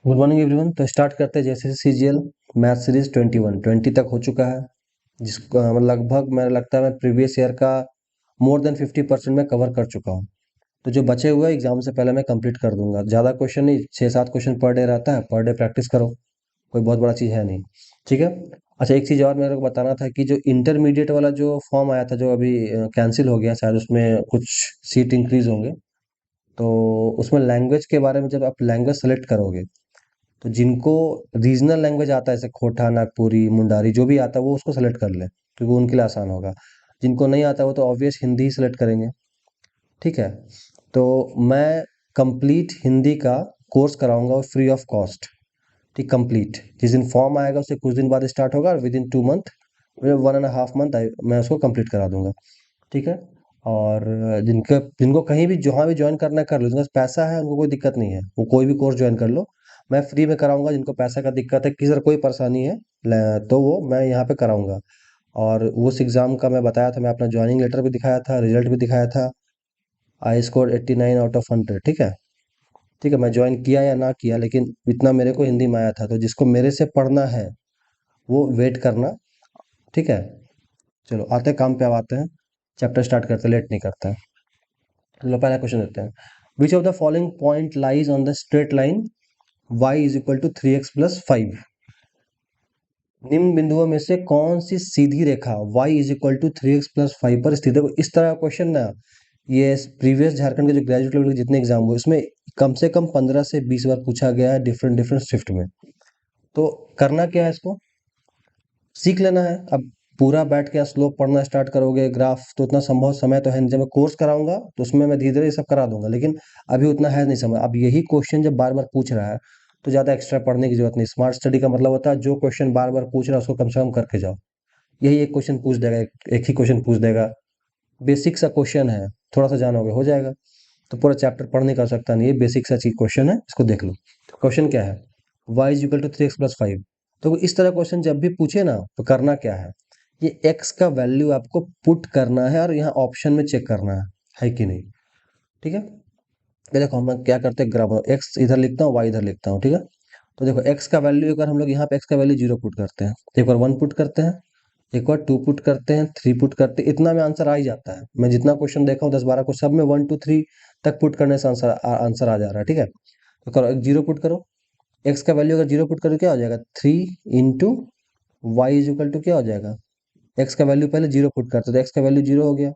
Good morning everyone. तो start करते हैं जैसे सीजीएल मैथ सीरीज 20 तक हो चुका है, जिसको लगभग मेरा लगता है मैं प्रीवियस ईयर का मोर देन 50% में कवर कर चुका हूँ। तो जो बचे हुए एग्जाम से पहले मैं कंप्लीट कर दूंगा। ज़्यादा क्वेश्चन नहीं, 6-7 क्वेश्चन पर डे रहता है, पर डे प्रैक्टिस करो, कोई बहुत बड़ा चीज़ है नहीं। ठीक है। अच्छा, एक चीज़ और मेरे को बताना था कि जो इंटरमीडिएट वाला जो फॉर्म आया था, जो अभी कैंसिल हो गया, शायद उसमें कुछ सीट इंक्रीज होंगे। तो उसमें लैंग्वेज के बारे में, जब आप लैंग्वेज सेलेक्ट करोगे तो जिनको रीजनल लैंग्वेज आता है, जैसे खोटा, नागपुरी, मुंडारी, जो भी आता है वो उसको सेलेक्ट कर ले, क्योंकि उनके लिए आसान होगा। जिनको नहीं आता वो तो ऑब्वियस हिंदी ही सेलेक्ट करेंगे। ठीक है। तो मैं कंप्लीट हिंदी का कोर्स कराऊंगा, फ्री ऑफ कॉस्ट। ठीक, कंप्लीट जिस दिन फॉर्म आएगा उससे कुछ दिन बाद स्टार्ट होगा, और विद इन 2 मंथ, 1.5 मंथ मैं उसको कंप्लीट करा दूंगा। ठीक है। और जिनके जिनको कहीं भी जहाँ भी ज्वाइन करना है कर लो, जिनके पास पैसा है उनको कोई दिक्कत नहीं है, वो कोई भी कोर्स ज्वाइन कर लो। मैं फ्री में कराऊंगा। जिनको पैसा का दिक्कत है, किसी तरह कोई परेशानी है, तो वो मैं यहाँ पे कराऊंगा। और उस एग्ज़ाम का मैं बताया था, मैं अपना ज्वाइनिंग लेटर भी दिखाया था, रिजल्ट भी दिखाया था। I score 89 out of 100। ठीक है। ठीक है, मैं ज्वाइन किया या ना किया, लेकिन इतना मेरे को हिंदी में आया था। तो जिसको मेरे से पढ़ना है वो वेट करना। ठीक है। चलो आते हैं काम पे, अब आते हैं, चैप्टर स्टार्ट करते हैं, लेट नहीं करते हैं। चलो पहला क्वेश्चन देते हैं। Which of the following point lies on the straight line y is equal to 3x+5। निम्न बिंदुओं में से कौन सी सीधी रेखा y is equal to 3x+5 पर स्थित है। इस तरह का क्वेश्चन ना, ये प्रीवियस झारखंड के जो ग्रेजुएट लेवल के जितने एग्जाम हुए उसमें कम से कम 15 से 20 बार पूछा गया है, डिफरेंट डिफरेंट शिफ्ट में। तो करना क्या है, इसको सीख लेना है। अब पूरा बैठ के स्लोप पढ़ना स्टार्ट करोगे, ग्राफ, तो उतना संभव समय तो है नहीं। जब मैं कोर्स कराऊंगा तो उसमें मैं धीरे धीरे ये सब करा दूंगा, लेकिन अभी उतना है नहीं समय। अब यही क्वेश्चन जब बार बार पूछ रहा है तो ज़्यादा एक्स्ट्रा पढ़ने की जरूरत नहीं। स्मार्ट स्टडी का मतलब होता है जो क्वेश्चन बार बार पूछ रहा है उसको कम से कम करके जाओ। यही एक क्वेश्चन पूछ देगा, एक ही क्वेश्चन पूछ देगा, बेसिक सा क्वेश्चन है, थोड़ा सा जानोगे हो जाएगा। तो पूरा चैप्टर पढ़ने का आवश्यकता नहीं है, बेसिक सा चीज क्वेश्चन है, इसको देख लो। क्वेश्चन क्या है, y is equal to 3x+5। तो इस तरह क्वेश्चन जब भी पूछे ना, तो करना क्या है, ये x का वैल्यू आपको पुट करना है और यहाँ ऑप्शन में चेक करना है कि नहीं। ठीक है। ये देखो हम क्या करते हैं, ग्राफ x इधर लिखता हूँ, y इधर लिखता हूँ। ठीक है। तो देखो x का वैल्यू, एक बार हम लोग यहाँ पे x का वैल्यू 0 पुट करते हैं, एक बार 1 पुट करते हैं, एक बार 2 पुट करते हैं, 3 पुट करते हैं, इतना में आंसर आ ही जाता है। मैं जितना क्वेश्चन देखा हूँ 10-12 को, सब में 1 2 3 तक पुट करने से आंसर आंसर आ जा रहा है। ठीक है। तो करो, एक 0 पुट करो। एक्स का वैल्यू अगर 0 पुट करो क्या हो जाएगा, 3 into y is equal to क्या हो जाएगा। एक्स का वैल्यू पहले 0 पुट करते तो एक्स का वैल्यू 0 हो गया,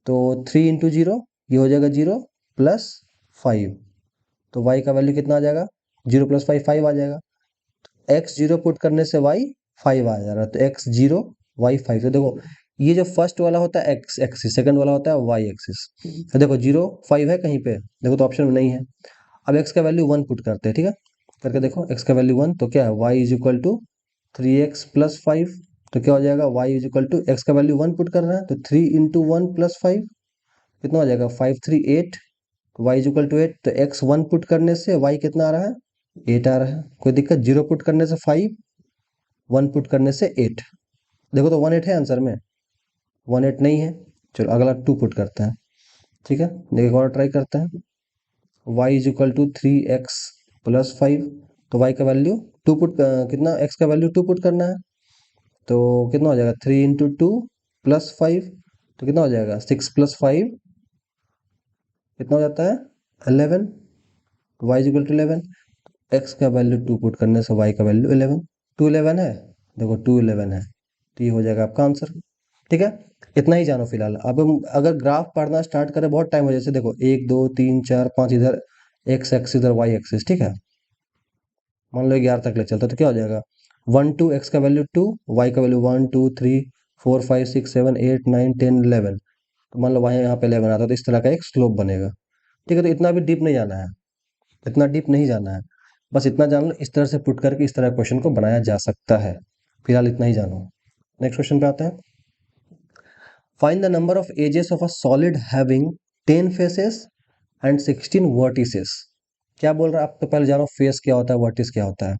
तो 3 इंटू 0 ये हो जाएगा 0+5। तो वाई का वैल्यू कितना आ जाएगा, 0+5 5 आ जाएगा। एक्स 0 पुट करने से वाई 5 आ जा रहा है, तो x 0 y 5। तो देखो ये जो फर्स्ट वाला होता है एक्स एक्सिस, सेकंड वाला होता है वाई एक्सिस। तो देखो 0 5 है कहीं पे, देखो तो ऑप्शन में नहीं है। अब एक्स का वैल्यू 1 पुट करते हैं। ठीक है, करके देखो एक्स का वैल्यू 1, तो क्या है, y is equal to 3x+5। तो क्या हो जाएगा, y is equal to, x का वैल्यू 1 पुट करना है तो 3 इंटू 1+5 कितना हो जाएगा, 5 3 8। y इज इक्वल टू 8, तो x 1 पुट करने से y कितना आ रहा है, 8 आ रहा है। कोई दिक्कत, 0 पुट करने से 5, 1 पुट करने से 8। देखो तो 1 8 है आंसर में, 1 8 नहीं है। चलो अगला 2 पुट करते हैं। ठीक है, देखिए एक और ट्राई करते हैं। y is equal to 3x+5। तो y का वैल्यू 2 पुट, कितना, x का वैल्यू 2 पुट करना है, तो कितना हो जाएगा, 3 इंटू 2+5, तो कितना हो जाएगा, 6+5 कितना हो जाता है, 11। y is equal to 11। x का वैल्यू 2 पुट करने से y का वैल्यू 11, 2 11 है, देखो 2 11 है, तो ये हो जाएगा आपका आंसर। ठीक है। इतना ही जानो फिलहाल। अब हम अगर ग्राफ पढ़ना स्टार्ट करें बहुत टाइम हो, जैसे देखो 1 2 3 4 5 इधर एक्स एक्सिस, इधर वाई एक्सिस। ठीक है, मान लो 11 तक ले चलता, तो क्या हो जाएगा, 1 2 एक्स का वैल्यू 2, वाई का वैल्यू 1 2 3 4 5 6 7 8 9 10 11। तो मान लो वहाँ यहाँ पे 11 आता है, तो इस तरह का एक स्लोप बनेगा। ठीक है, तो इतना भी डीप नहीं जाना है, इतना डीप नहीं जाना है, बस इतना जान लो इस तरह से पुट करके इस तरह क्वेश्चन को बनाया जा सकता है। फिलहाल इतना ही जानो। नेक्स्ट क्वेश्चन पे आते हैं। Find the number of edges of a solid having 10 faces and 16 vertices. क्या बोल रहा है, आप तो पहले जानो फेस क्या होता है, वर्टिस क्या होता है।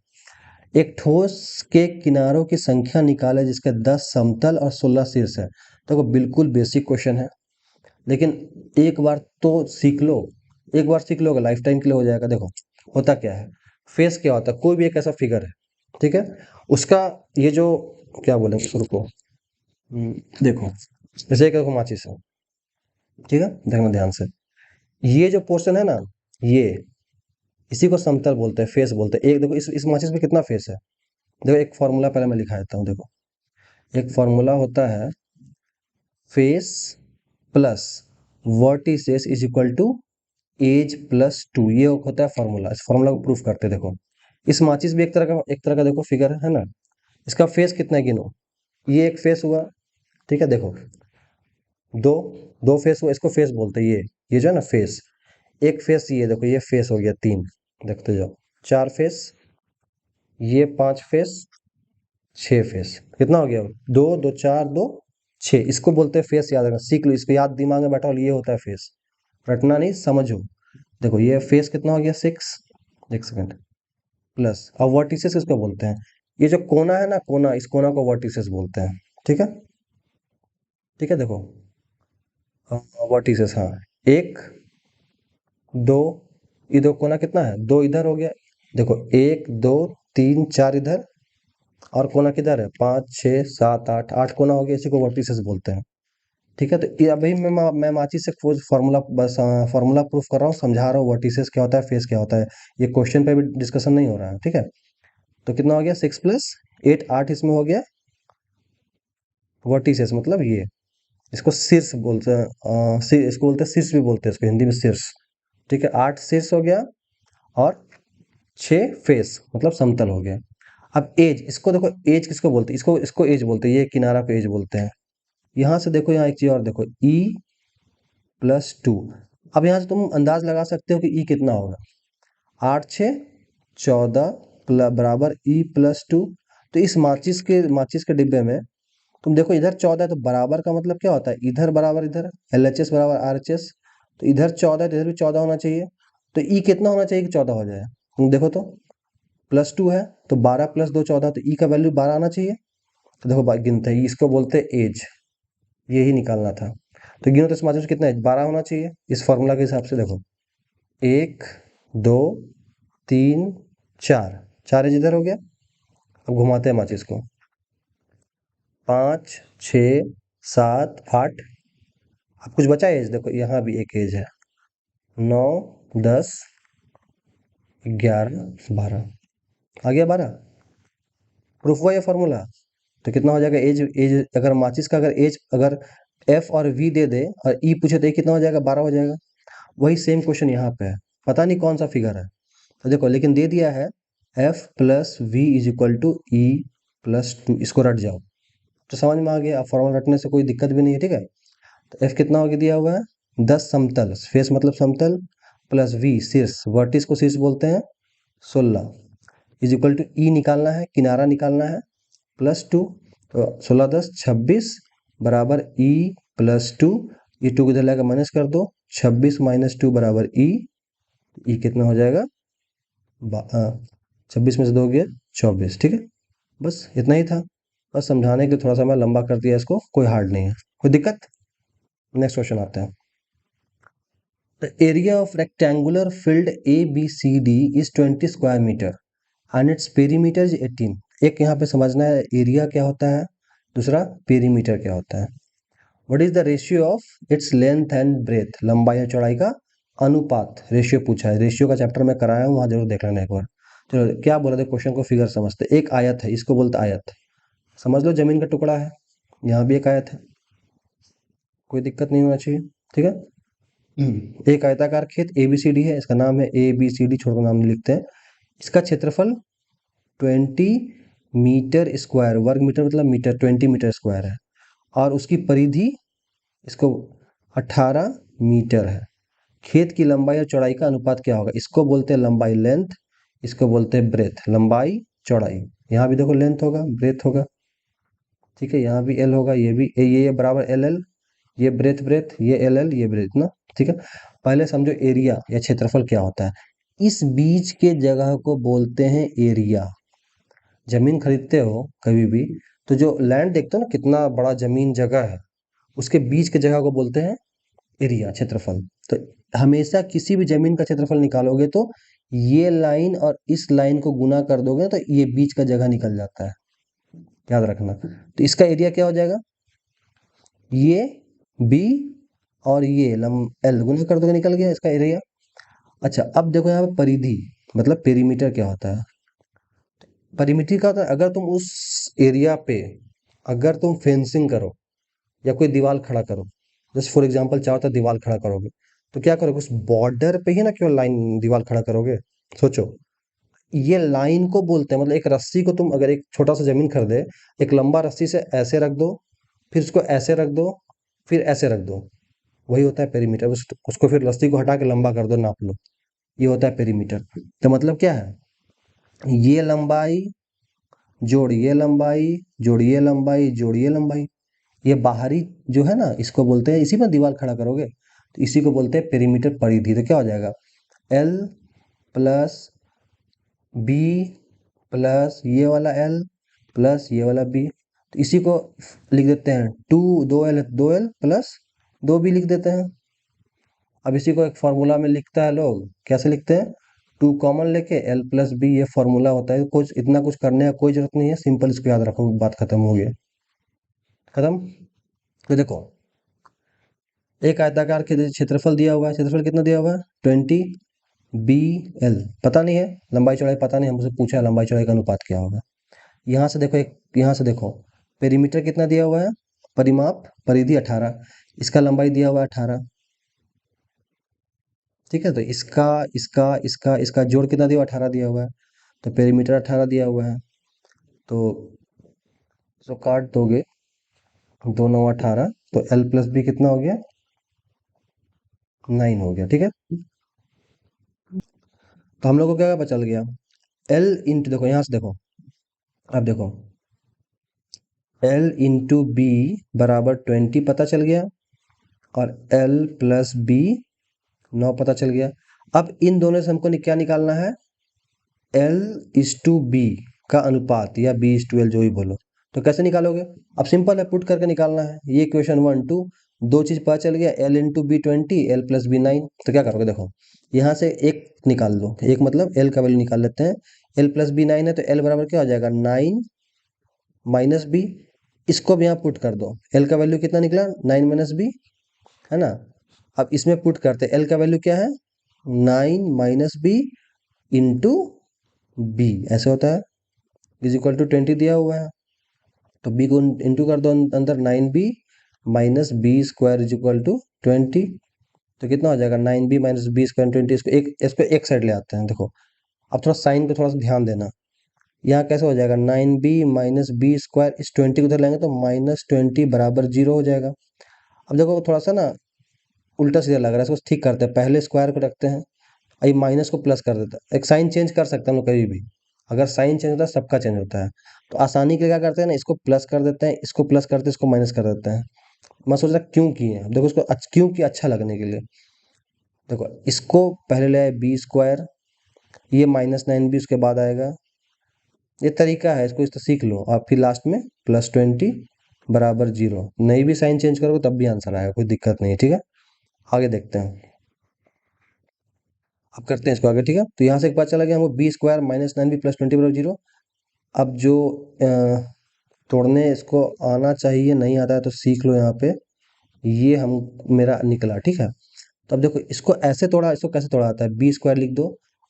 एक ठोस के किनारों की संख्या निकाले जिसके 10 समतल और 16 शीर्ष है। देखो बिल्कुल बेसिक क्वेश्चन है, लेकिन एक बार तो सीख लो, एक बार सीख लोगे लाइफ टाइम के लिए हो जाएगा। देखो होता क्या है, फेस क्या होता है, कोई भी एक ऐसा फिगर है, ठीक है, उसका ये जो क्या बोलेंगे शुरू को, देखो जैसे एक देखो माचिस है, ठीक है, देखना ध्यान से, ये जो पोर्शन है ना, ये इसी को समतल बोलते हैं, फेस बोलते हैं। एक देखो इस माचिस में कितना फेस है, देखो एक फॉर्मूला पहले मैं लिखा देता हूँ, देखो एक फॉर्मूला होता है face plus vertices is equal to edge plus two, ये होता है फॉर्मूला। इस फॉर्मूला को प्रूफ करते हैं। देखो इस माचिस भी एक तरह का देखो फिगर है ना, इसका फेस कितना है गिनो, ये एक फेस हुआ, ठीक है, देखो दो दो फेस हुआ, इसको फेस बोलते हैं। ये जो है ना फेस, एक फेस, ये देखो ये फेस हो गया तीन, देखते जाओ, चार फेस, ये पांच फेस, छह फेस, कितना हो गया, दो दो चार दो छह, इसको बोलते हैं फेस। याद रखना, सीख लो इसको, याद दिमाग में बैठा हो, ये होता है फेस, रटना नहीं, समझो। देखो ये फेस कितना हो गया सिक्स, एक सेकंड, प्लस, अब वर्टिसेस किसको बोलते हैं, ये जो कोना है ना, कोना, इस कोना को वर्टिसेस बोलते हैं, ठीक है, ठीक है, देखो वर्टिसेस, हाँ, एक दो, ये दो कोना कितना है, दो इधर हो गया, देखो एक दो तीन चार इधर, और कोना किधर है, पाँच छः सात आठ, आठ कोना हो गया, इसी को वर्टिसेस बोलते हैं, ठीक है। तो ये अभी मैं माचिस से फॉर्मूला, बस फॉर्मूला प्रूफ कर रहा हूँ, समझा रहा हूँ वर्टिसेस क्या होता है, फेस क्या होता है, ये क्वेश्चन पे भी डिस्कशन नहीं हो रहा है, ठीक है। तो कितना हो गया, सिक्स प्लस एट, आठ इसमें हो गया वर्टिसेस, मतलब ये, इसको शीर्ष बोलते हैं, इसको बोलते हैं शीर्ष भी बोलते हैं इसको हिंदी में, शीर्ष, ठीक है, आठ शीर्ष हो गया, और छः फेस मतलब समतल हो गया। अब एज, इसको देखो एज किसको बोलते हैं, इसको इसको एज बोलते हैं, ये किनारा को एज बोलते हैं। यहाँ से देखो, यहाँ एक चीज और देखो, ई प्लस टू, अब यहाँ से तुम अंदाज लगा सकते हो कि ई कितना होगा, आठ छः चौदह बराबर ई प्लस टू। तो इस माचिस के डिब्बे में तुम देखो, इधर 14 है, तो बराबर का मतलब क्या होता है, इधर बराबर इधर, LHS बराबर RHS, तो इधर 14 है तो इधर भी 14 होना चाहिए। तो ई कितना होना चाहिए कि 14 हो जाए, तुम देखो तो, प्लस टू है तो 12 प्लस दो 14, तो ई का वैल्यू 12 आना चाहिए। तो देखो गिनते हैं, इसको बोलते हैं एज, यही निकालना था। तो गिनो तो इस माचिस में कितना एज, 12 होना चाहिए इस फॉर्मूला के हिसाब से। देखो एक दो तीन चार, चार एज इधर हो गया, अब घुमाते हैं माचिस को, पाँच छः सात आठ, अब कुछ बचा एज, देखो यहाँ भी एक एज है, नौ दस ग्यारह बारह, आ गया 12, प्रूफ हुआ ये फॉर्मूला। तो कितना हो जाएगा एज, अगर माचिस का अगर एज अगर एफ और वी दे दे और ई पूछे तो ये कितना हो जाएगा, 12 हो जाएगा। वही सेम क्वेश्चन यहाँ पे है, पता नहीं कौन सा फिगर है, तो देखो लेकिन दे दिया है F plus V is equal to E plus two, इसको रट जाओ तो समझ में आ गया। अब फॉर्मूला रटने से कोई दिक्कत भी नहीं है, ठीक है। तो एफ कितना हो गया दिया हुआ है, 10 समतल, फेस मतलब समतल, प्लस वी शीर्ष, वर्टिस को शीर्ष बोलते हैं, 16 इज इक्वल टू ई निकालना है, किनारा निकालना है, प्लस टू, तो 16 10 26 बराबर ई प्लस टू, ये टू किधर लाएगा माइनस कर दो, 26 माइनस टू बराबर ई कितना हो जाएगा, 26 में से दो गया 24, ठीक है। बस इतना ही था, बस समझाने के लिए थोड़ा सा मैं लंबा कर दिया इसको, कोई हार्ड नहीं है, कोई दिक्कत। नेक्स्ट क्वेश्चन आते हैं। The area of rectangular field ABCD is 20 square metre and its perimeter is 18। एक यहाँ पे समझना है एरिया क्या होता है, दूसरा पेरीमीटर क्या होता है। What is the ratio of its length and breadth, लंबाई और चौड़ाई का अनुपात, रेशियो पूछा है। रेशियो का चैप्टर मैं कराया हूँ, वहाँ जरूर देख लेना एक बार। चलो क्या बोला था क्वेश्चन को, फिगर समझते। एक आयत है, इसको बोलते आयत, समझ लो जमीन का टुकड़ा है, यहाँ भी एक आयत है, कोई दिक्कत नहीं होना चाहिए, ठीक है। एक आयताकार खेत ABCD है, इसका नाम है ABCD, छोड़कर नाम नहीं लिखते हैं। इसका क्षेत्रफल 20 मीटर स्क्वायर, वर्ग मीटर मतलब मीटर, 20 मीटर स्क्वायर है, और उसकी परिधि इसको 18 मीटर है। खेत की लंबाई और चौड़ाई का अनुपात क्या होगा, इसको बोलते हैं लंबाई लेंथ, इसको बोलते हैं ब्रेथ, लंबाई चौड़ाई। यहाँ भी देखो लेंथ होगा, ब्रेथ होगा, ठीक है, यहाँ भी L होगा, ये भी ये बराबर LL, ये ब्रेथ ब्रेथ, ये LL, ये ब्रेथ ना, ठीक है। पहले समझो एरिया या क्षेत्रफल क्या होता है, इस बीच के जगह को बोलते हैं एरिया। जमीन खरीदते हो कभी भी तो जो लैंड देखते हो ना, कितना बड़ा जमीन जगह है, उसके बीच के जगह को बोलते हैं एरिया, क्षेत्रफल। तो हमेशा किसी भी जमीन का क्षेत्रफल निकालोगे तो ये लाइन और इस लाइन को गुना कर दोगे तो ये बीच का जगह निकल जाता है, याद रखना। तो इसका एरिया क्या हो जाएगा, ये बी और ये एल गुना कर दोगे, निकल गया इसका एरिया। अच्छा, अब देखो यहाँ पे परिधि मतलब पेरीमीटर क्या होता है। परिमिति का होता है अगर तुम उस एरिया पे अगर तुम फेंसिंग करो या कोई दीवार खड़ा करो, जैसे फॉर एग्जांपल चाहो तो दीवार खड़ा करोगे, तो क्या करोगे, उस बॉर्डर पे ही ना केवल लाइन दीवार खड़ा करोगे। सोचो, ये लाइन को बोलते हैं, मतलब एक रस्सी को तुम अगर एक छोटा सा जमीन खरीदे, एक लंबा रस्सी से ऐसे रख दो, फिर उसको ऐसे रख दो, फिर ऐसे रख दो, वही होता है पेरीमीटर। उसको फिर रस्सी को हटा के लंबा कर दो, नाप लो, ये होता है पेरीमीटर। तो मतलब क्या है, ये लंबाई जोड़िए लंबाई, जोड़िए लंबाई, जोड़िए लंबाई, ये बाहरी जो है ना, इसको बोलते हैं, इसी पर दीवार खड़ा करोगे तो इसी को बोलते हैं पेरीमीटर परिधि। तो क्या हो जाएगा, एल प्लस बी प्लस ये वाला एल प्लस ये वाला बी, तो इसी को लिख देते हैं टू, दो एल प्लस दो बी लिख देते हैं। अब इसी को एक फार्मूला में लिखता है लोग, कैसे लिखते हैं, टू कॉमन लेके एल प्लस बी, ये फार्मूला होता है। कुछ इतना कुछ करने का कोई जरूरत नहीं है, सिंपल इसको याद रखो, बात खत्म हो गया, खत्म। तो देखो, एक आयताकार के क्षेत्रफल दिया हुआ है, क्षेत्रफल कितना दिया हुआ है, 20 BL, पता नहीं है लंबाई चौड़ाई, पता नहीं, हमसे पूछा है लंबाई चौड़ाई का अनुपात क्या होगा। यहाँ से देखो, एक यहाँ से देखो, पेरीमीटर कितना दिया हुआ है, परिमाप परिधि 18, इसका लंबाई दिया हुआ है 18, ठीक है। तो इसका इसका इसका इसका जोड़ कितना दिया हुआ है, 18 दिया हुआ है, तो पेरीमीटर 18 दिया हुआ है। तो इसको काट दोगे, 2 9 18, तो एल प्लस बी कितना हो गया, 9 हो गया, ठीक है। तो हम लोग को क्या पता चल गया, एल इंटू, देखो यहाँ से देखो, अब देखो एल इंटू बी बराबर 20 पता चल गया, और एल प्लस बी 9 पता चल गया। अब इन दोनों से हमको क्या निकालना है, एल इज टू बी का अनुपात, या बी इज टू एल, जो भी बोलो। तो कैसे निकालोगे, अब सिंपल है, पुट करके निकालना है। ये इक्वेशन 1 2, दो चीज पता चल गया, L into B 20, L plus B 9। तो क्या करोगे, देखो यहाँ से एक निकाल लो, एक मतलब एल का वैल्यू निकाल लेते हैं। एल प्लस बी 9 है, तो एल बराबर क्या हो जाएगा, 9 माइनस बी, इसको भी यहाँ पुट कर दो। एल का वैल्यू कितना निकला, 9 माइनस बी, है ना। अब इसमें पुट करते, एल का वैल्यू क्या है, 9 माइनस बी इंटू बी, ऐसे होता है, इज इक्वल टू 20 दिया हुआ है। तो बी को इंटू कर दो, अंदर 9b minus B square is equal to 20। तो कितना हो जाएगा, 9b माइनस बी स्क्वायर 20। इसको एक साइड ले आते हैं, देखो अब थोड़ा साइन पे थोड़ा सा ध्यान देना। यहाँ कैसे हो जाएगा, 9b माइनस बी स्क्वायर, इस 20 को उधर लेंगे तो -20 बराबर 0 हो जाएगा। अब देखो थोड़ा सा ना उल्टा सीधा लग रहा है, इसको ठीक करते हैं, पहले स्क्वायर को रखते हैं, ये माइनस को प्लस कर देता है। एक साइन चेंज कर सकते हैं हम लोग कभी भी, अगर साइन चेंज होता है सबका चेंज होता है। तो आसानी के लिए क्या करते हैं ना, इसको प्लस कर देते हैं, इसको प्लस करते हैं, इसको माइनस कर देते हैं। मैं सोच रहा क्यों किए हैं, देखो इसको क्यों किया, अच्छा लगने के लिए। देखो इसको पहले ले आए बी स्क्वायर, ये -9b उसके बाद आएगा, ये तरीका है, इसको इस तरह सीख लो, और फिर लास्ट में +20 बराबर 0। नहीं भी साइन चेंज करोगे तब भी आंसर आएगा, कोई दिक्कत नहीं है, ठीक है। आगे देखते हैं, अब करते हैं इसको आगे, ठीक है। तो यहाँ से एक बात चला गया हमको, बी स्क्वायर -9b +20 बराबर 0। अब जो तोड़ने इसको आना चाहिए, नहीं आता है तो सीख लो यहाँ पे, ये हम मेरा निकला, ठीक है। तो अब देखो इसको ऐसे तोड़ा, इसको कैसे तोड़ा जाता है, बी स्क्वायर लिख दो।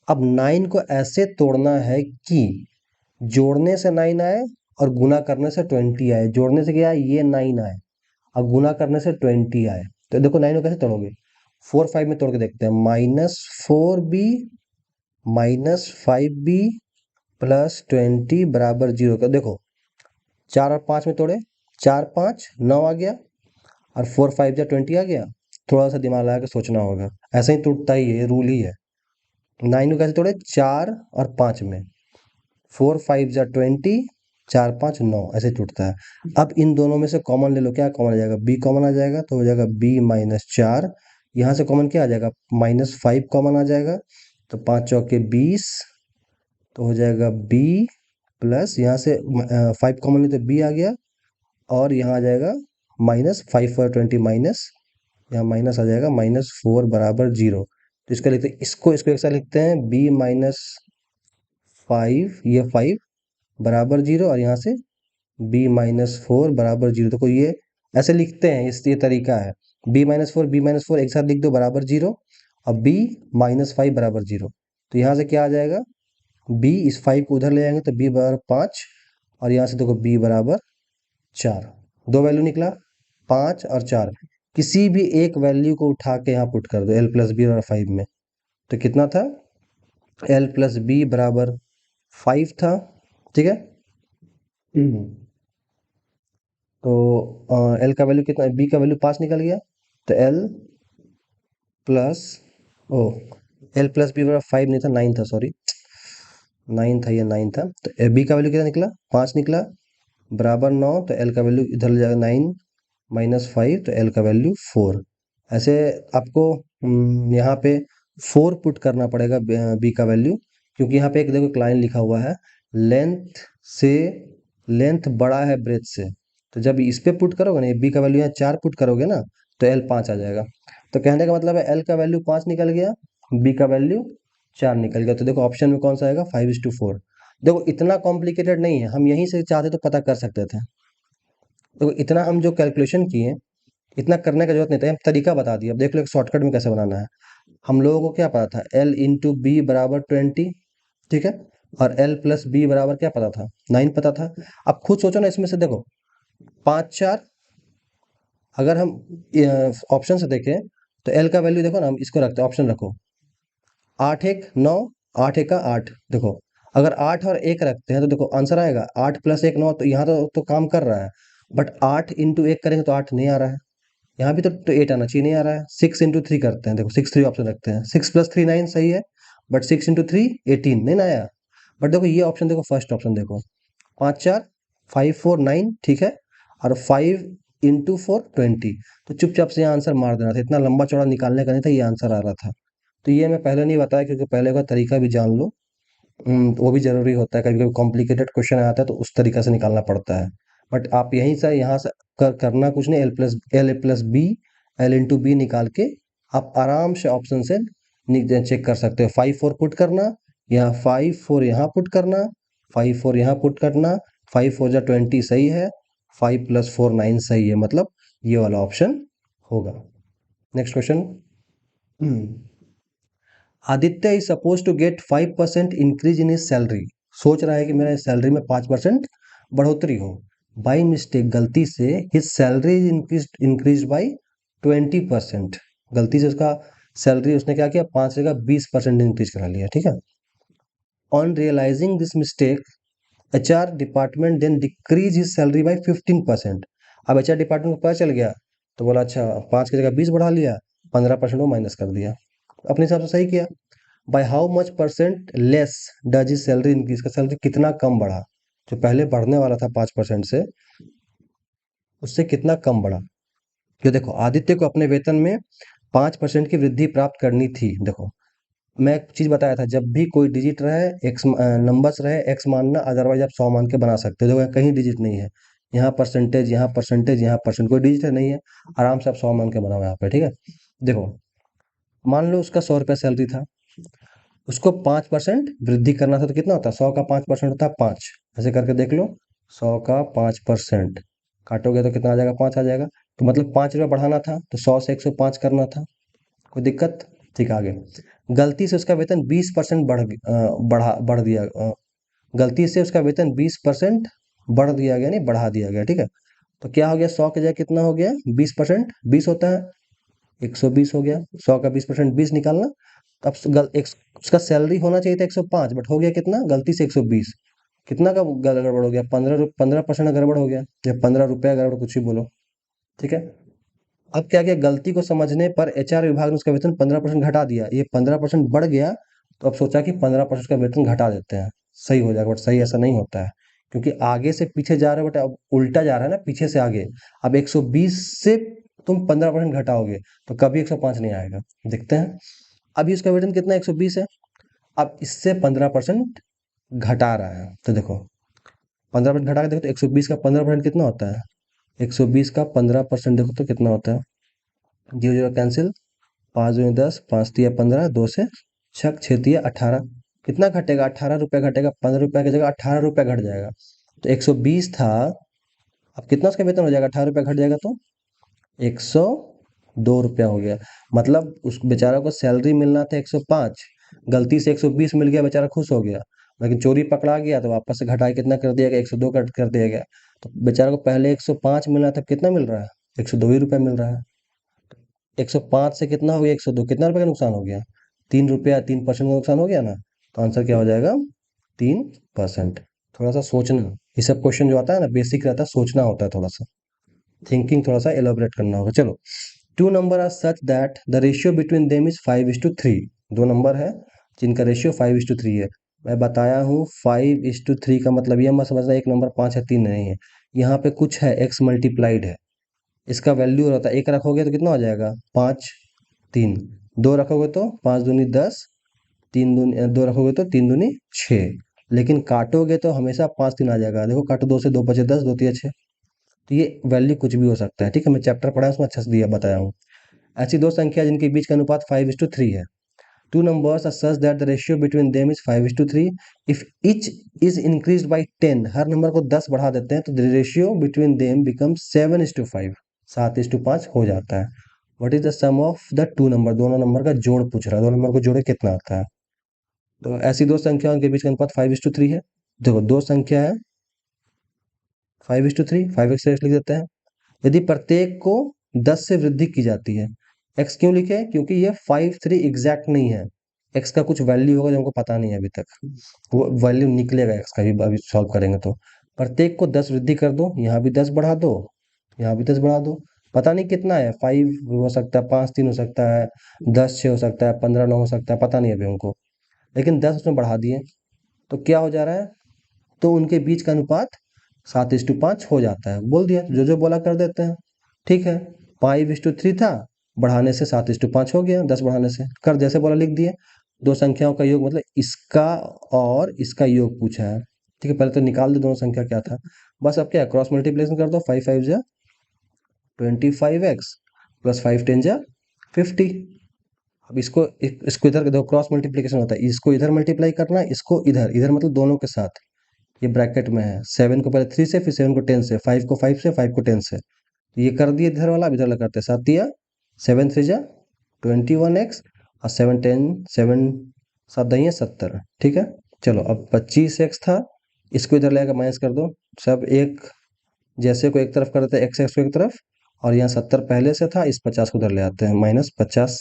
अब 9 को ऐसे तोड़ना है कि जोड़ने से 9 आए और गुना करने से 20 आए। जोड़ने से क्या आए, ये 9 आए, अब गुना करने से 20 आए। तो देखो 9 को कैसे तोड़ोगे, 4 5 में तोड़ के देखते हैं, -4b -5b +20 बराबर 0 का। देखो 4 और 5 में तोड़े, 4 5 9 आ गया, और 4 5 जा 20 आ गया। थोड़ा सा दिमाग लगा के सोचना होगा, ऐसे ही टूटता ही है, ये रूल ही है। 9 को कैसे तोड़े, 4 और 5 में, 4 5 जा 20, 4 5 9, ऐसे टूटता है। अब इन दोनों में से कॉमन ले लो, क्या कॉमन आ जाएगा, बी कॉमन आ जाएगा, तो हो जाएगा b -4। यहाँ से कॉमन क्या आ जाएगा, -5 कॉमन आ जाएगा, तो 5 चौके 20, तो हो जाएगा b प्लस, यहाँ से 5 कॉमन ले तो b आ गया, और यहाँ आ जाएगा -5 और 20 माइनस, यहाँ माइनस आ जाएगा, -4 बराबर 0। तो इसका लिखते हैं, इसको एक साथ लिखते हैं b माइनस 5, ये 5 बराबर 0, और यहाँ से b माइनस 4 बराबर 0। तो कोई ये ऐसे लिखते हैं, इस ये तरीका है। b माइनस फोर एक साथ लिख दो बराबर 0, और b माइनस 5 बराबर 0। तो यहाँ से क्या आ जाएगा, b इस 5 को उधर ले जाएंगे तो b बराबर 5, और यहाँ से देखो b बराबर 4। दो वैल्यू निकला, 5 और 4। किसी भी एक वैल्यू को उठा के यहाँ पुट कर दो l प्लस बी और 5 में, तो कितना था, l प्लस बी बराबर 5 था। ठीक है। तो l का वैल्यू कितना, b का वैल्यू 5 निकल गया, तो l plus O l plus B बराबर 5 नहीं था, 9 था, सॉरी 9 था, ये 9 था। तो b का वैल्यू कितना निकला, 5 निकला, बराबर 9। तो l का वैल्यू इधर ले जाएगा, 9 माइनस 5, तो l का वैल्यू 4। ऐसे आपको यहाँ पे 4 पुट करना पड़ेगा b का वैल्यू, क्योंकि यहाँ पे एक देखो लाइन लिखा हुआ है, लेंथ से लेंथ बड़ा है ब्रेथ से। तो जब इस पे पुट करोगे ना, ये b का वैल्यू यहाँ 4 पुट करोगे ना, तो l 5 आ जाएगा। तो कहने का मतलब है l का वैल्यू 5 निकल गया, b का वैल्यू 4 निकल गया। तो देखो ऑप्शन में कौन सा आएगा, 5:4। देखो इतना कॉम्प्लिकेटेड नहीं है, हम यहीं से चाहते तो पता कर सकते थे। देखो इतना हम जो कैलकुलेशन किए, इतना करने का जरूरत नहीं था, हम तरीका बता दिया। अब देख लो एक शॉर्टकट में कैसे बनाना है। हम लोगों को क्या पता था, l इंटू बी बराबर 20, ठीक है, और l प्लस बी बराबर क्या पता था, 9 पता था। अब खुद सोचो ना, इसमें से देखो 5 4, अगर हम ऑप्शन से देखें तो l का वैल्यू देखो ना, हम इसको रखते हैं, ऑप्शन रखो, 8 1 9, 8 1 का 8। देखो अगर 8 और 1 रखते हैं तो देखो आंसर आएगा 8 प्लस 1 9। तो यहाँ तो काम कर रहा है, बट 8 इंटू 1 करेंगे तो 8 नहीं आ रहा है। यहाँ भी तो 8 आना चाहिए, नहीं आ रहा है। 6 इंटू 3 करते हैं, देखो 6 3 ऑप्शन रखते हैं, 6 प्लस 3 9 सही है, बट 6 इंटू 3 18 नहीं ना आया। बट देखो ये ऑप्शन देखो, फर्स्ट ऑप्शन देखो, 5 4 5 4 9, ठीक है, और 5 इंटू 4 20। तो चुपचाप से यहाँ आंसर मार देना था, इतना लंबा चौड़ा निकालने का नहीं था, ये आंसर आ रहा था। तो ये मैं पहले नहीं बताया, क्योंकि पहले का तरीका भी जान लो, वो भी जरूरी होता है। कभी कभी कॉम्प्लिकेटेड क्वेश्चन आता है तो उस तरीका से निकालना पड़ता है। बट आप यहीं से यहाँ से करना कुछ नहीं, L plus B, L into B निकाल के आप आराम से ऑप्शन से चेक कर सकते हो। 5 4 पुट करना, या 5 4 यहाँ पुट करना, 5 4 यहाँ पुट करना, 5 4 जा 20 सही है, 5 प्लस 4 9 सही है, मतलब ये वाला ऑप्शन होगा। Next question. Aditya is suppose to get 5% increase in his salary. सोच रहा है कि मेरे सैलरी में 5% बढ़ोतरी हो। बाई मिस्टेक, गलती से, हिज सैलरी इंक्रीज बाई 20%। गलती से उसका सैलरी उसने क्या किया, 5 जगह 20% इंक्रीज करा लिया, ठीक है। On realising this mistake, HR department then decrease his salary by 15%। अब एचआर डिपार्टमेंट को पता चल गया, तो बोला अच्छा 5 की जगह 20 बढ़ा लिया, 15% वो माइनस कर दिया। अपने हिसाब से सही किया। By how much percent less does his salary increase, का सैलरी कितना कम बढ़ा, जो पहले बढ़ने वाला था 5% से, उससे कितना कम बढ़ा। ये देखो आदित्य को अपने वेतन में 5% की वृद्धि प्राप्त करनी थी। देखो मैं एक चीज बताया था, जब भी कोई डिजिट रहे, एक्स नंबर्स रहे, एक्स मानना, अदरवाइज आप 100 मान के बना सकते हो। देखो यहाँ कहीं डिजिट नहीं है, यहाँ परसेंटेज, यहाँ परसेंटेज, यहाँ परसेंट, कोई डिजिट नहीं है, आराम से आप 100 मान के बनाओ यहाँ पे, ठीक है। देखो मान लो उसका 100 रुपया सैलरी था, उसको 5% वृद्धि करना था, तो कितना होता है, 100 का 5% होता है 5। ऐसे करके देख लो, 100 का 5% काटोगे तो कितना आ जाएगा, 5 आ जाएगा। तो मतलब 5 रुपया बढ़ाना था, तो 100 से 105 करना था। कोई दिक्कत, ठीक है, आगे। गलती से उसका वेतन 20% बढ़ दिया, गलती से उसका वेतन 20% बढ़ दिया गया, नहीं बढ़ा दिया गया, ठीक है। तो क्या हो गया, 100 की जगह कितना हो गया, 20%, 20 होता है, 120 हो गया। 100 का 20% 20 निकालना। अब उसका सैलरी होना चाहिए था 105, बट हो गया कितना, गलती से 120। कितना का गड़बड़ हो गया, 15% गड़बड़ हो गया, या 15 रुपया गड़बड़, कुछ भी बोलो, ठीक है। अब क्या किया, गलती को समझने पर एचआर विभाग ने उसका वेतन 15% घटा दिया। ये 15% बढ़ गया, तो अब सोचा कि 15% का वेतन घटा देते हैं, सही हो जाएगा। बट सही ऐसा नहीं होता है, क्योंकि आगे से पीछे जा रहे हो, बट अब उल्टा जा रहा है ना, पीछे से आगे। अब 120 से तुम 15% घटाओगे, तो कभी 105 नहीं आएगा। देखते हैं, अभी उसका वेतन कितना, 120 है। अब इससे 15% घटा रहा है, तो देखो 15% घटा के देखो, तो 120 का 15% कितना होता है, 120 का 15% देखो तो कितना होता है, 0 0 कैंसिल, 5 दूनी 10, 5 तिया 15, 2 से छक 6 तिया 18। कितना घटेगा? 18 रुपया घटेगा। 15 रुपया की जगह 18 रुपया घट जाएगा। तो 120 था, अब कितना उसका वेतन हो जाएगा? 18 रुपया घट जाएगा तो 102 रुपया हो गया। मतलब उस बेचारा को सैलरी मिलना था 105, गलती से 120 मिल गया, बेचारा खुश हो गया। लेकिन चोरी पकड़ा गया तो वापस से घटा के कितना कर दिया गया? 102 कर दिया गया। तो बेचारा को पहले 105 मिलना था, कितना मिल रहा है? 102 ही रुपया मिल रहा है। 105 से कितना हो गया? 102, कितना रुपए का नुकसान हो गया? 3 रुपया, 3% का नुकसान हो गया ना। तो आंसर क्या हो जाएगा? 3%। थोड़ा सा सोचना, ये सब क्वेश्चन जो आता है ना बेसिक रहता है, सोचना होता है, थोड़ा सा थिंकिंग थोड़ा सा एलोबरेट करना होगा। चलो, two number are such that the ratio between them is 5:3। दो नंबर है जिनका रेशियो 5:3 है। मैं बताया हूँ 5:3 का मतलब ये मत समझना एक नंबर 5 है 3 नहीं है। यहाँ पे कुछ है, x मल्टीप्लाइड है, इसका वैल्यू रहता है। एक रखोगे तो कितना हो जाएगा? 5 3। दो रखोगे तो 5 दूनी 10, 3 दूनी 2 रखोगे तो 3 दूनी 6। लेकिन काटोगे तो हमेशा 5 3 आ जाएगा। देखो काटो, 2 से 2 बचे 10, 2 तिया 6। तो ये वैल्यू कुछ भी हो सकता है, ठीक है। मैं चैप्टर पढ़ा है उसमें अच्छा से दिया बताया हूँ। ऐसी दो संख्या जिनके बीच का अनुपात 5:3 है। Two numbers are such that the ratio between them is 5:3। If each is increased by 10, हर नंबर को 10 बढ़ा देते हैं तो the ratio between them becomes 7:5, 7:5 हो जाता है। What is the sum of the two number? दोनों नंबर का जोड़ पूछ रहा है, दोनों नंबर को जोड़े कितना आता है। तो ऐसी दो संख्याओं के बीच का अनुपात 5:3 है। देखो दो संख्या है 5:3, 5x लिख देते हैं। यदि प्रत्येक को 10 से वृद्धि की जाती है, x क्यों लिखे? क्योंकि ये 5 3 एग्जैक्ट नहीं है, x का कुछ वैल्यू होगा जो हमको पता नहीं है अभी तक, वो वैल्यू निकलेगा x का भी अभी सॉल्व करेंगे तो। प्रत्येक को 10 वृद्धि कर दो, यहाँ भी 10 बढ़ा दो, यहाँ भी 10 बढ़ा दो। पता नहीं कितना है, 5 हो सकता है, 5 3 हो सकता है, 10 6 हो सकता है, 15 9 हो सकता है, पता नहीं अभी हमको। लेकिन 10 उसमें बढ़ा दिए तो क्या हो जा रहा है? तो उनके बीच का अनुपात 7:5 हो जाता है। बोल दिया, जो जो बोला कर देते हैं, ठीक है। 5:3 था, बढ़ाने से 7:5 हो गया, 10 बढ़ाने से कर जैसे बोला लिख दिए। दो संख्याओं का योग मतलब इसका और इसका योग पूछा है, ठीक है। पहले तो निकाल दो दोनों संख्या क्या था। बस अब क्या क्रॉस मल्टीप्लिकेशन कर दो, 5 5 जा 25x प्लस 5 10 जा 50। अब इसको इधर देखो, क्रॉस मल्टीप्लिकेशन होता है, इसको इधर मल्टीप्लाई करना है, इसको इधर, इधर मतलब दोनों के साथ। ये ब्रैकेट में है, 7 को पहले 3 से, फिर 7 को 10 से, 5 को 5 से, 5 को 10 से। तो ये कर दिए इधर वाला, अब इधर वाला करते हैं। 7 दिया 7 3 जा 21x और 7 10 7 7 दही 70, ठीक है। चलो अब 25x था, इसको इधर ले आकर माइनस कर दो। सब एक जैसे को एक तरफ कर देते हैं, एक्स एक्स को एक तरफ, और यहाँ 70 पहले से था, इस 50 को उधर ले आते हैं, -50।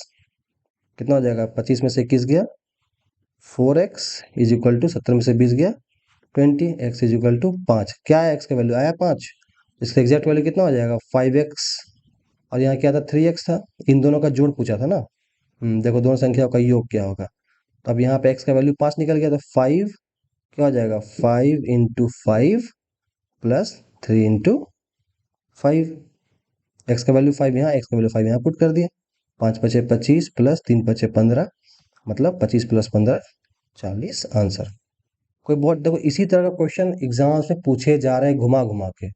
कितना हो जाएगा? 25 में से 21 गया, 4x इज इक्वल टू 70 में से 20 गया 20, x इज इक्वल टू 5। क्या है x का वैल्यू? आया 5। इसका एग्जैक्ट वैल्यू कितना हो जाएगा? 5x, और यहाँ क्या था? 3x था। इन दोनों का जोड़ पूछा था ना। देखो दोनों संख्याओं का योग क्या होगा। तो अब यहाँ पे x का वैल्यू 5 निकल गया, तो 5 क्या हो जाएगा? 5 इंटू 5 प्लस 3 इंटू 5। एक्स का वैल्यू 5 यहाँ, एक्स का वैल्यू 5 यहाँ पुट कर दिया। 5 पचे 25 प्लस 3 पचे 15, मतलब 25 प्लस 15 40 आंसर। कोई बहुत देखो इसी तरह का क्वेश्चन एग्जाम्स में पूछे जा रहे हैं घुमा घुमा के।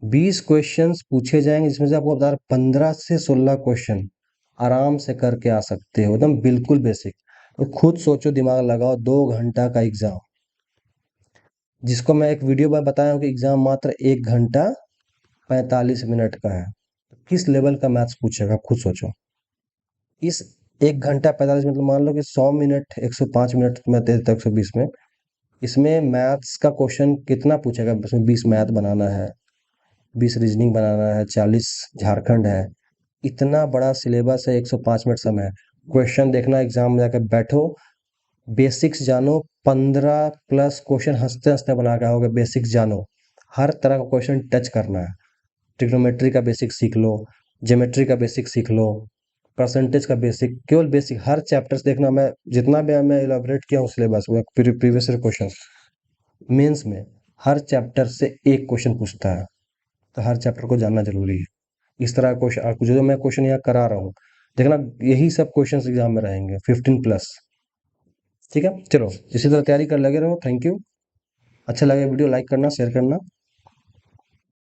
20 क्वेश्चंस पूछे जाएंगे जिसमें से आपको बता रहा 15 से 16 क्वेश्चन आराम से करके आ सकते हो, एकदम बिल्कुल बेसिक। तो खुद सोचो, दिमाग लगाओ, 2 घंटा का एग्जाम, जिसको मैं एक वीडियो में बताया हूँ कि एग्जाम मात्र 1 घंटा 45 मिनट का है। किस लेवल का मैथ्स पूछेगा खुद सोचो। इस 1 घंटा 45 मिनट मान लो कि 100 मिनट 105 मिनट में दे देता 120 में, इसमें मैथ्स का क्वेश्चन कितना पूछेगा? इसमें 20 मैथ बनाना है, 20 रीजनिंग बनाना है, 40 झारखंड है। इतना बड़ा सिलेबस है, 105 मिनट समय है। क्वेश्चन देखना, एग्जाम में जाकर बैठो, बेसिक्स जानो, 15 प्लस क्वेश्चन हंसते हंसते बना के आओगे। बेसिक्स जानो, हर तरह का क्वेश्चन टच करना है। ट्रिग्नोमेट्री का बेसिक सीख लो, ज्योमेट्री का बेसिक सीख लो, परसेंटेज का बेसिक, केवल बेसिक हर चैप्टर्स देखना। मैं जितना भी मैं इलाबरेट किया हूँ सिलेबस, वो प्रीवियस क्वेश्चन मेंस में हर चैप्टर से एक क्वेश्चन पूछता है, तो हर चैप्टर को जानना जरूरी है। इस तरह क्वेश्चन जो मैं क्वेश्चन यहाँ करा रहा हूँ, देखना यही सब क्वेश्चन एग्जाम में रहेंगे 15 प्लस, ठीक है। चलो इसी तरह तैयारी कर लगे रहो। Thank you. अच्छा लगे वीडियो लाइक करना, शेयर करना।